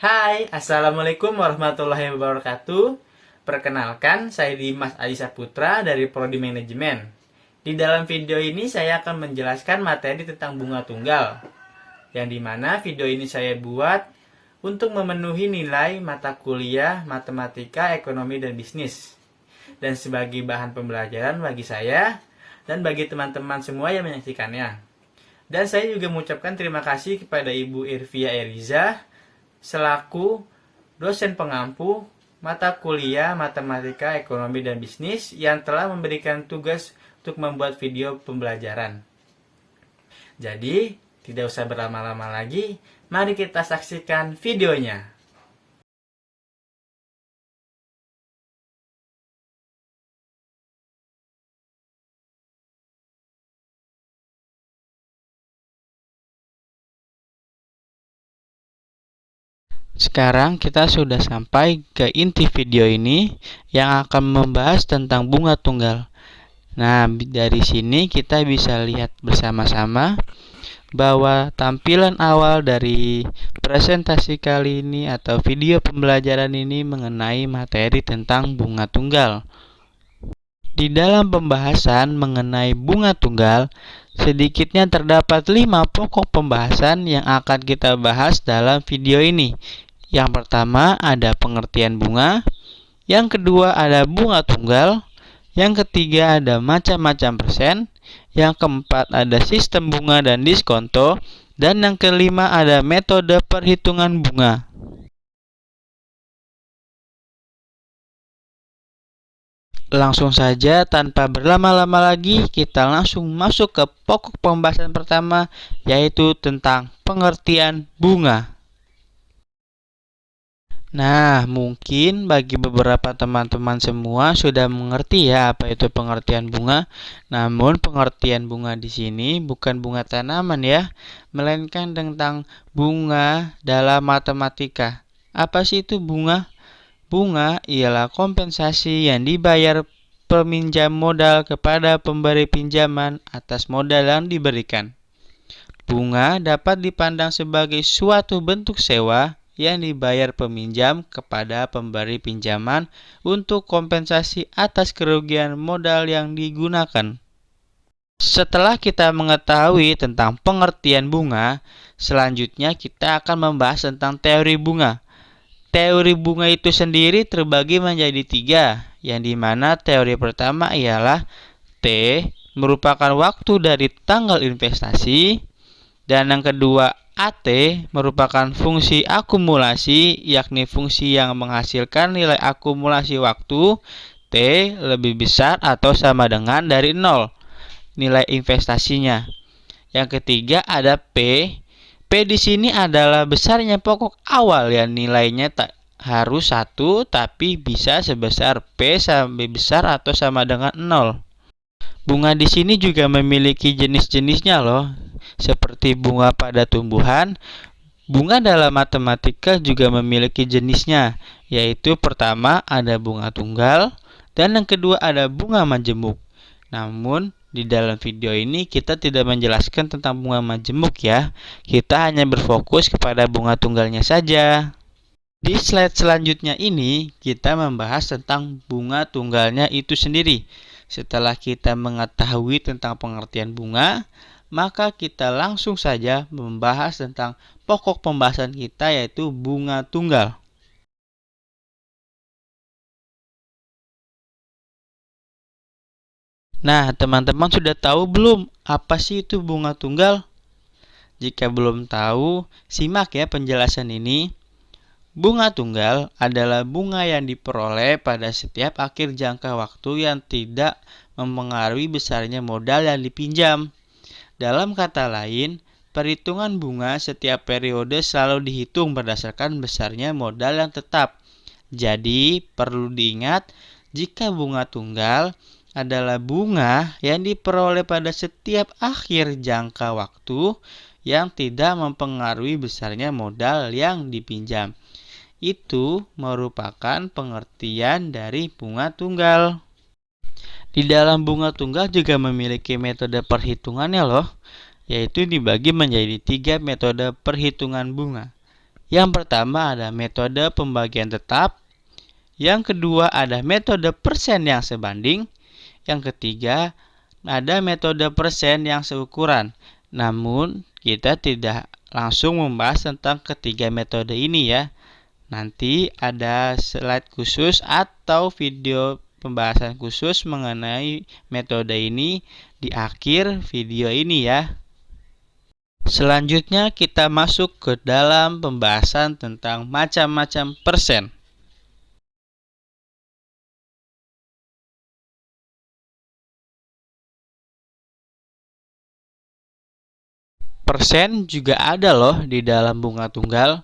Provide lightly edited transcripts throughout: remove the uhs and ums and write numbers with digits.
Hai, Assalamualaikum warahmatullahi wabarakatuh. Perkenalkan, saya Dimas Adi Saputra dari Prodi Manajemen. Di dalam video ini saya akan menjelaskan materi tentang bunga tunggal, yang dimana video ini saya buat untuk memenuhi nilai mata kuliah Matematika, Ekonomi, dan Bisnis, dan sebagai bahan pembelajaran bagi saya dan bagi teman-teman semua yang menyaksikannya. Dan saya juga mengucapkan terima kasih kepada Ibu Irvia Eriza selaku dosen pengampu mata kuliah Matematika, Ekonomi, dan Bisnis yang telah memberikan tugas untuk membuat video pembelajaran. Jadi, tidak usah berlama-lama lagi, mari kita saksikan videonya. Sekarang kita sudah sampai ke inti video ini yang akan membahas tentang bunga tunggal. Nah, dari sini kita bisa lihat bersama-sama bahwa tampilan awal dari presentasi kali ini atau video pembelajaran ini mengenai materi tentang bunga tunggal. Di dalam pembahasan mengenai bunga tunggal, sedikitnya terdapat 5 pokok pembahasan yang akan kita bahas dalam video ini. Yang pertama ada pengertian bunga, yang kedua ada bunga tunggal, yang ketiga ada macam-macam persen, yang keempat ada sistem bunga dan diskonto, dan yang kelima ada metode perhitungan bunga. Langsung saja tanpa berlama-lama lagi kita langsung masuk ke pokok pembahasan pertama, yaitu tentang pengertian bunga. Nah, mungkin bagi beberapa teman-teman semua sudah mengerti ya apa itu pengertian bunga. Namun pengertian bunga di sini bukan bunga tanaman ya, melainkan tentang bunga dalam matematika. Apa sih itu bunga? Bunga ialah kompensasi yang dibayar peminjam modal kepada pemberi pinjaman atas modal yang diberikan. Bunga dapat dipandang sebagai suatu bentuk sewa yang dibayar peminjam kepada pemberi pinjaman untuk kompensasi atas kerugian modal yang digunakan. Setelah kita mengetahui tentang pengertian bunga, selanjutnya kita akan membahas tentang teori bunga. Teori bunga itu sendiri terbagi menjadi 3, yang dimana teori pertama ialah T merupakan waktu dari tanggal investasi, dan yang kedua AT merupakan fungsi akumulasi, yakni fungsi yang menghasilkan nilai akumulasi waktu T lebih besar atau sama dengan dari 0, nilai investasinya. Yang ketiga ada P. P di sini adalah besarnya pokok awal yang nilainya tak harus 1 tapi bisa sebesar P sampai besar atau sama dengan 0. Bunga di sini juga memiliki jenis-jenisnya loh. Seperti bunga pada tumbuhan, bunga dalam matematika juga memiliki jenisnya, yaitu pertama ada bunga tunggal, dan yang kedua ada bunga majemuk. Namun, di dalam video ini kita tidak menjelaskan tentang bunga majemuk ya, kita hanya berfokus kepada bunga tunggalnya saja. Di slide selanjutnya ini, kita membahas tentang bunga tunggalnya itu sendiri. Setelah kita mengetahui tentang pengertian bunga, maka kita langsung saja membahas tentang pokok pembahasan kita, yaitu bunga tunggal. Nah, teman-teman sudah tahu belum apa sih itu bunga tunggal? Jika belum tahu, simak ya penjelasan ini. Bunga tunggal adalah bunga yang diperoleh pada setiap akhir jangka waktu yang tidak mempengaruhi besarnya modal yang dipinjam. Dalam kata lain, perhitungan bunga setiap periode selalu dihitung berdasarkan besarnya modal yang tetap. Jadi, perlu diingat, jika bunga tunggal adalah bunga yang diperoleh pada setiap akhir jangka waktu yang tidak mempengaruhi besarnya modal yang dipinjam. Itu merupakan pengertian dari bunga tunggal. Di dalam bunga tunggal juga memiliki metode perhitungannya loh, yaitu dibagi menjadi 3 metode perhitungan bunga. Yang pertama ada metode pembagian tetap, yang kedua ada metode persen yang sebanding, yang ketiga ada metode persen yang seukuran. Namun kita tidak langsung membahas tentang ketiga metode ini ya. Nanti ada slide khusus atau video pembahasan khusus mengenai metode ini di akhir video ini ya. Selanjutnya kita masuk ke dalam pembahasan tentang macam-macam persen. Persen juga ada loh di dalam bunga tunggal.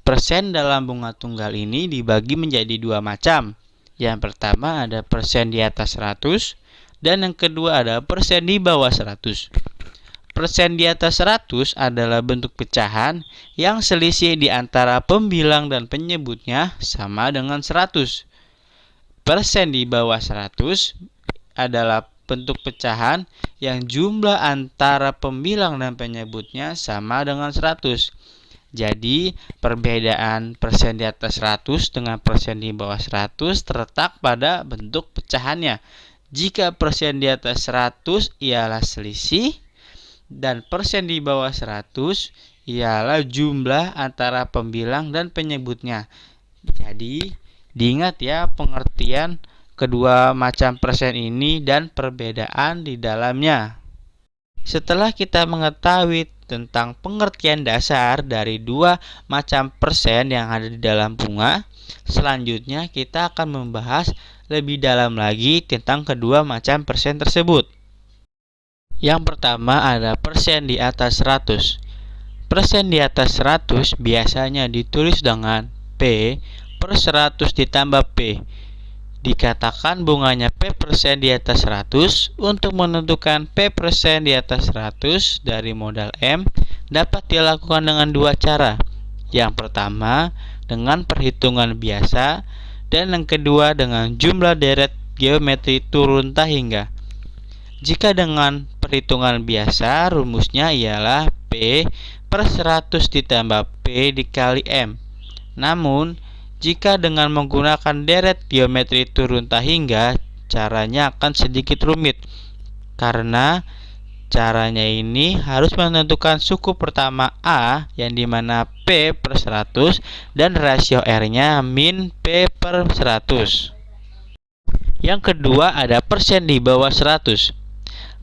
Persen dalam bunga tunggal ini dibagi menjadi dua macam. Yang pertama ada persen di atas 100 dan yang kedua ada persen di bawah 100. Persen di atas 100 adalah bentuk pecahan yang selisih di antara pembilang dan penyebutnya sama dengan 100. Persen di bawah 100 adalah bentuk pecahan yang jumlah antara pembilang dan penyebutnya sama dengan 100. Jadi, perbedaan persen di atas 100 dengan persen di bawah 100 terletak pada bentuk pecahannya. Jika persen di atas 100 ialah selisih, dan persen di bawah 100 ialah jumlah antara pembilang dan penyebutnya. Jadi, diingat ya pengertian kedua macam persen ini dan perbedaan di dalamnya. Setelah kita mengetahui tentang pengertian dasar dari dua macam persen yang ada di dalam bunga, selanjutnya kita akan membahas lebih dalam lagi tentang kedua macam persen tersebut. Yang pertama ada persen di atas 100. Persen di atas 100 biasanya ditulis dengan P per 100 ditambah P. Dikatakan bunganya P persen di atas 100. Untuk menentukan P persen di atas 100 dari modal M dapat dilakukan dengan dua cara. Yang pertama dengan perhitungan biasa dan yang kedua dengan jumlah deret geometri turun tak hingga. Jika dengan perhitungan biasa, rumusnya ialah P per 100 ditambah P dikali M. Namun, jika dengan menggunakan deret geometri turun tak hingga, caranya akan sedikit rumit. Karena caranya ini harus menentukan suku pertama A, yang dimana P per 100, dan rasio R-nya min P per 100. Yang kedua ada persen di bawah 100.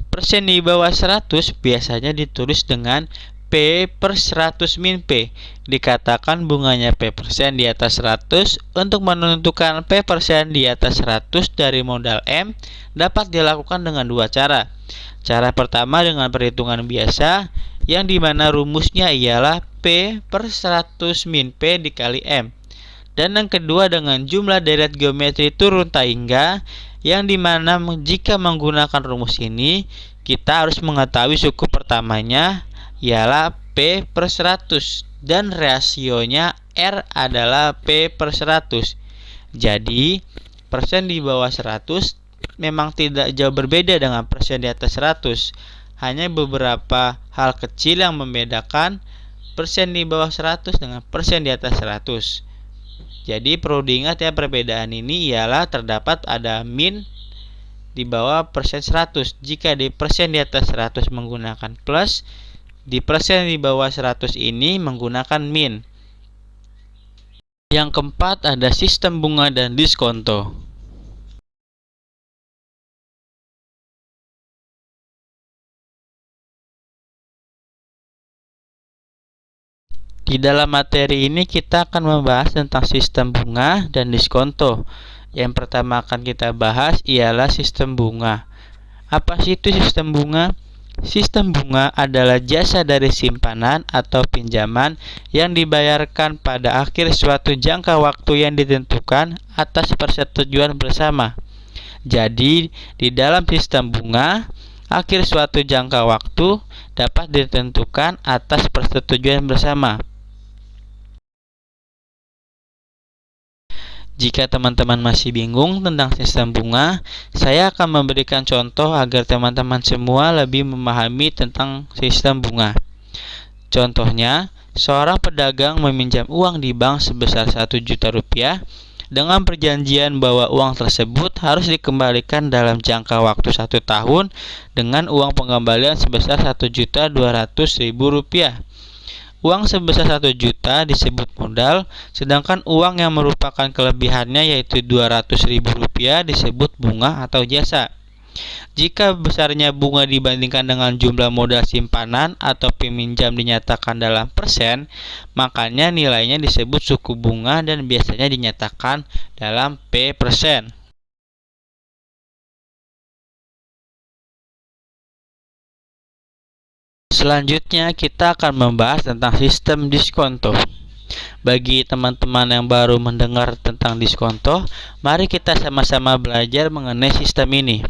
Persen di bawah 100 biasanya ditulis dengan P per 100 min P. Dikatakan bunganya P persen di atas 100. Untuk menentukan P persen di atas 100 dari modal M dapat dilakukan dengan dua cara. Cara pertama dengan perhitungan biasa, yang dimana rumusnya ialah P per 100 min P dikali M. Dan yang kedua dengan jumlah deret geometri turun tak hingga, yang dimana jika menggunakan rumus ini kita harus mengetahui suku pertamanya ialah P per 100 dan rasionya R adalah P per 100. Jadi persen di bawah 100 memang tidak jauh berbeda dengan persen di atas 100. Hanya beberapa hal kecil yang membedakan persen di bawah 100 dengan persen di atas 100. Jadi perlu diingat ya, perbedaan ini ialah terdapat ada min di bawah persen 100. Jika di persen di atas 100 menggunakan plus, di persen di bawah 100 ini menggunakan min. Yang keempat ada sistem bunga dan diskonto. Di dalam materi ini kita akan membahas tentang sistem bunga dan diskonto. Yang pertama akan kita bahas ialah sistem bunga. Apa sih itu sistem bunga? Sistem bunga adalah jasa dari simpanan atau pinjaman yang dibayarkan pada akhir suatu jangka waktu yang ditentukan atas persetujuan bersama. Jadi, di dalam sistem bunga, akhir suatu jangka waktu dapat ditentukan atas persetujuan bersama. Jika teman-teman masih bingung tentang sistem bunga, saya akan memberikan contoh agar teman-teman semua lebih memahami tentang sistem bunga. Contohnya, Seorang pedagang meminjam uang di bank sebesar 1 juta rupiah dengan perjanjian bahwa uang tersebut harus dikembalikan dalam jangka waktu 1 tahun dengan uang pengembalian sebesar 1.200.000 rupiah. Uang sebesar 1 juta disebut modal, sedangkan uang yang merupakan kelebihannya yaitu 200.000 rupiah disebut bunga atau jasa. Jika besarnya bunga dibandingkan dengan jumlah modal simpanan atau peminjam dinyatakan dalam persen, makanya nilainya disebut suku bunga dan biasanya dinyatakan dalam P%. Selanjutnya kita akan membahas tentang sistem diskonto. Bagi teman-teman yang baru mendengar tentang diskonto, mari kita sama-sama belajar mengenai sistem ini.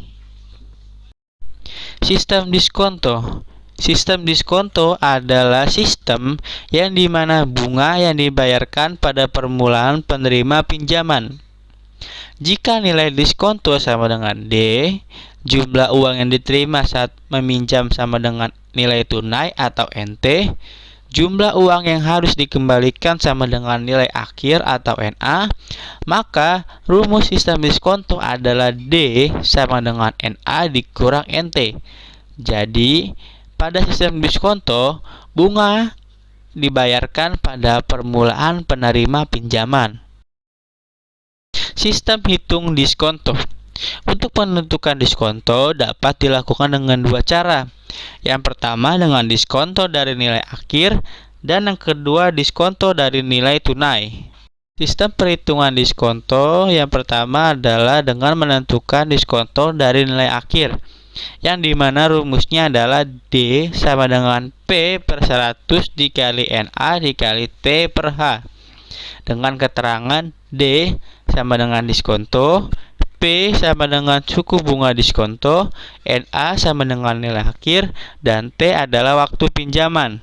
Sistem diskonto. Sistem diskonto adalah sistem yang dimana bunga yang dibayarkan pada permulaan penerima pinjaman. Jika nilai diskonto sama dengan D, jumlah uang yang diterima saat meminjam sama dengan nilai tunai atau NT, jumlah uang yang harus dikembalikan sama dengan nilai akhir atau NA, maka rumus sistem diskonto adalah D sama dengan NA dikurang NT. Jadi, pada sistem diskonto, bunga dibayarkan pada permulaan penerima pinjaman. Sistem hitung diskonto. Untuk menentukan diskonto dapat dilakukan dengan dua cara. Yang pertama dengan diskonto dari nilai akhir dan yang kedua diskonto dari nilai tunai. Sistem perhitungan diskonto yang pertama adalah dengan menentukan diskonto dari nilai akhir, yang dimana rumusnya adalah D sama dengan P per 100 dikali NA dikali T per H. Dengan keterangan D sama dengan diskonto, P sama dengan suku bunga diskonto, NA sama dengan nilai akhir, dan T adalah waktu pinjaman.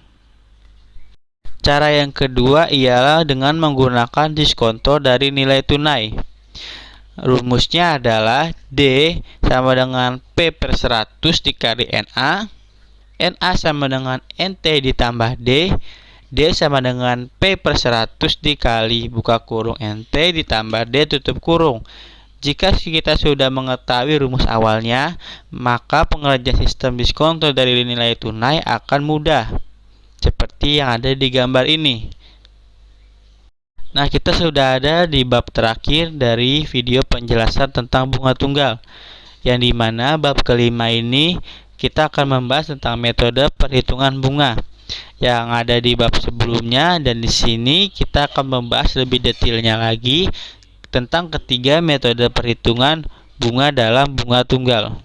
Cara yang kedua ialah dengan menggunakan diskonto dari nilai tunai. Rumusnya adalah D sama dengan P per 100 dikali NA, NA sama dengan NT ditambah D, D sama dengan P per 100 dikali buka kurung NT ditambah D tutup kurung. Jika kita sudah mengetahui rumus awalnya, maka pengerjaan sistem diskonto dari nilai tunai akan mudah, seperti yang ada di gambar ini. Nah, kita sudah ada di bab terakhir dari video penjelasan tentang bunga tunggal, yang dimana bab kelima ini kita akan membahas tentang metode perhitungan bunga yang ada di bab sebelumnya, dan di sini kita akan membahas lebih detailnya lagi tentang ketiga metode perhitungan bunga dalam bunga tunggal.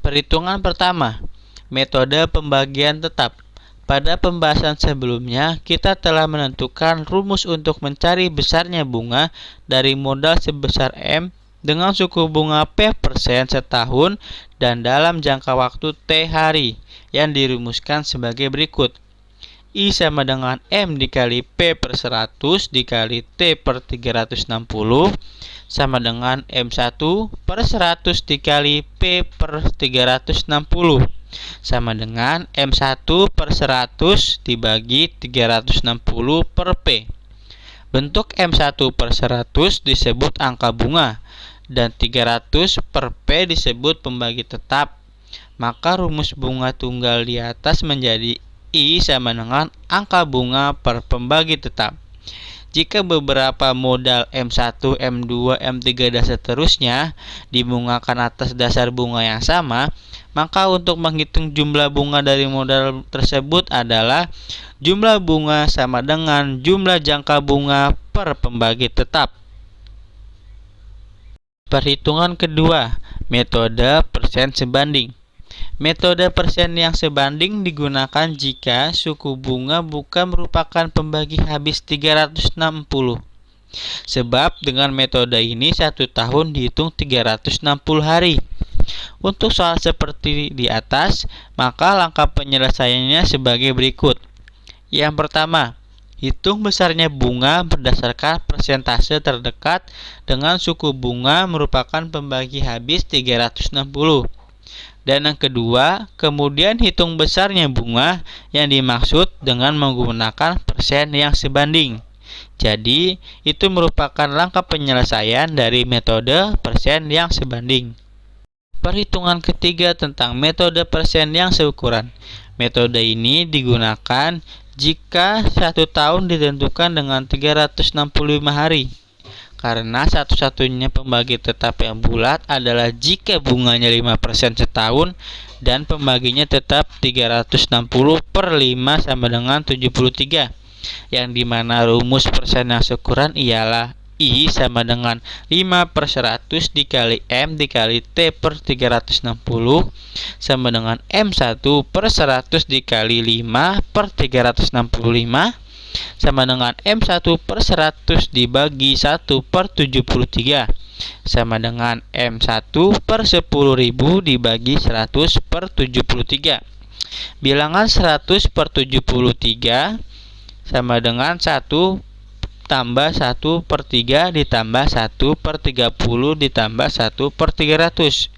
Perhitungan pertama, metode pembagian tetap. Pada pembahasan sebelumnya, kita telah menentukan rumus untuk mencari besarnya bunga dari modal sebesar M dengan suku bunga P% setahun dan dalam jangka waktu T hari, yang dirumuskan sebagai berikut. I sama dengan M dikali P per 100 dikali T per 360 sama dengan M1 per 100 dikali P per 360 sama dengan M1 per 100 dibagi 360 per P. Bentuk M1 per 100 disebut angka bunga dan 300 per P disebut pembagi tetap. Maka rumus bunga tunggal di atas menjadi I sama dengan angka bunga per pembagi tetap. Jika beberapa modal M1, M2, M3 dan seterusnya dibungakan atas dasar bunga yang sama, maka untuk menghitung jumlah bunga dari modal tersebut adalah jumlah bunga sama dengan jumlah jangka bunga per pembagi tetap. Perhitungan kedua, metode persen sebanding. Metode persen yang sebanding digunakan jika suku bunga bukan merupakan pembagi habis 360. Sebab dengan metode ini 1 tahun dihitung 360 hari. Untuk soal seperti di atas, maka langkah penyelesaiannya sebagai berikut. Yang pertama, hitung besarnya bunga berdasarkan persentase terdekat dengan suku bunga merupakan pembagi habis 360. Dan yang kedua, kemudian hitung besarnya bunga yang dimaksud dengan menggunakan persen yang sebanding. Jadi, itu merupakan langkah penyelesaian dari metode persen yang sebanding. Perhitungan ketiga tentang metode persen yang seukuran. Metode ini digunakan jika 1 tahun ditentukan dengan 365 hari. Karena satu-satunya pembagi tetap yang bulat adalah jika bunganya 5% setahun dan pembaginya tetap 360 per 5 sama dengan 73. Yang dimana rumus persen yang seukuran ialah I sama dengan 5 per 100 dikali M dikali T per 360 sama dengan M1 per 100 dikali 5 per 365 sama dengan M1 per 100 dibagi 1 per 73 sama dengan M1 per 10.000 dibagi 100 per 73. Bilangan 100 per 73 sama dengan 1 tambah 1 per 3 ditambah 1 per 30 ditambah 1 per 300.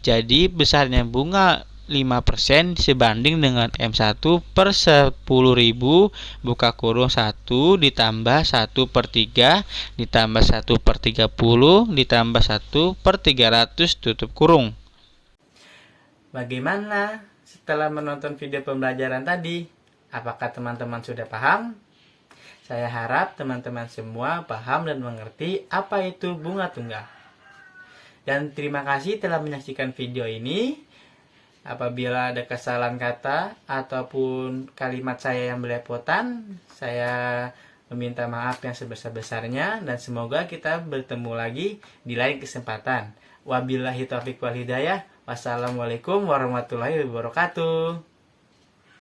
Jadi besarnya bunga 5% sebanding dengan M1 per 10.000 buka kurung 1 ditambah 1 per 3 ditambah 1 per 30 ditambah 1 per 300 tutup kurung. Bagaimana setelah menonton video pembelajaran tadi? Apakah teman-teman sudah paham? Saya harap teman-teman semua paham dan mengerti apa itu bunga tunggal. Dan terima kasih telah menyaksikan video ini. Apabila ada kesalahan kata ataupun kalimat saya yang belepotan, saya meminta maaf yang sebesar-besarnya dan semoga kita bertemu lagi di lain kesempatan. Wabillahi taufiq wal hidayah. Wassalamualaikum warahmatullahi wabarakatuh.